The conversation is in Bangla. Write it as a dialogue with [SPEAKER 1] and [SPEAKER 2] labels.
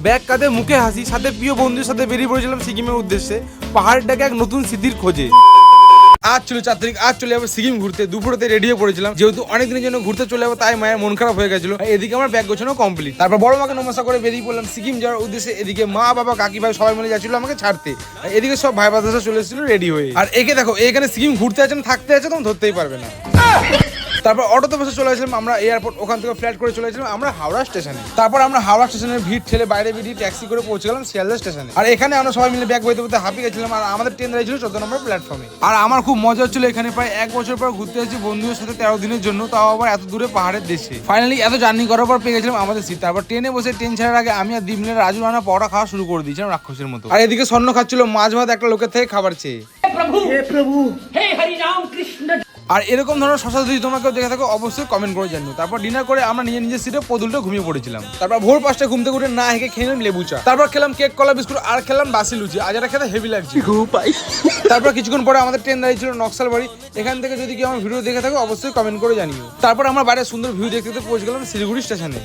[SPEAKER 1] ব্যাগ কাঁধে মুখে হাসি, সাথে প্রিয় বন্ধুর সাথে বেরিয়ে পড়েছিলাম সিকিমের উদ্দেশ্যে, পাহাড়টাকে এক নতুন স্মৃতির খোঁজে। আজ ছিল 4 তারিখ, আজ চলে যাবো সিকিম ঘুরতে। দুপুরেতে রেডি হয়ে পড়েছিলাম, যেহেতু অনেকদিনের জন্য ঘুরতে চলে যাবো, তাই মায়ের মন খারাপ হয়ে গেছিল। এদিকে আমার ব্যাগ গোছানো কমপ্লিট। তারপর বড় মাকে নমস্কার করে বেরিয়ে পড়লাম সিকিম যাওয়ার উদ্দেশ্যে। এদিকে মা, বাবা, কাকি ভাই সবাই মিলে যাচ্ছিল আমাকে ছাড়তে। এদিকে সব ভাই বাদাসা চলে এসেছিল রেডি হয়ে। আর একে দেখো, এখানে সিকিম ঘুরতে আছেন, থাকতে আছে, তখন ধরতেই পারবে না। তারপর অটোতে বসে চলে আসলাম আমরা এয়ারপোর্ট, ওখান থেকে ফ্লাইট করে চলে আসলাম আমরা হাওড়া স্টেশনে। তারপর আমরা হাওড়া স্টেশনের ভিড় ঠেলে বাইরে বেরিয়ে ট্যাক্সি করে পৌঁছে গেলাম শিয়ালদা স্টেশনে। আর এখানে আমরা সবাই মিলে ব্যাগ বইতে বইতে হাঁপিয়ে গেছিলাম। আর আমাদের ট্রেন দাঁড়িয়েছিল 14 নম্বর প্ল্যাটফর্মে। আর আমার খুব মজা হচ্ছিল, এখানে প্রায় 1 বছর পর ঘুরতে এসেছি বন্ধুদের সাথে 13 দিনের জন্য, তাও আবার এত দূরে পাহাড়ের দেশে। ফাইনালি এত জার্নি করার পর পেয়ে গেছিলাম আমাদের সিট। তারপর ট্রেনে বসে ট্রেন ছাড়ার আগে আমি আর দীপ মিলে রাজু রানা পরোটা খাওয়া শুরু করে দিয়েছিলাম রাক্ষসের মতো। আর এদিকে স্বর্ণ খাচ্ছিল মাছ ভাত একটা লোকের থেকে খাবার চেয়ে। আর এরকম ধরনের শশা যদি তোমাকে দেখে থাকো অবশ্যই কমেন্ট করে জানিও। তারপর ডিনার করে আমরা নিজের সিটে পদুলটা ঘুমিয়ে পড়েছিলাম। তারপর ভোর 5টায় ঘুম থেকে উঠে না হেঁকে খেয়ে নিলাম লেবু চা। তারপর খেলাম কেক, কলা, বিস্কুট আর খেলাম বাসি লুচি। আজ এটা খেতে হেভি লাগছে। তারপর কিছুক্ষণ পরে আমাদের ট্রেন দাঁড়িয়েছিল নকশালবাড়ি। এখান থেকে যদি কেউ আমার ভিডিও দেখে থাকো অবশ্যই কমেন্ট করে জানিও। তারপর আমরা বাইরে সুন্দর ভিউ দেখতে পৌঁছে গেলাম শিলিগুড়ি স্টেশনে।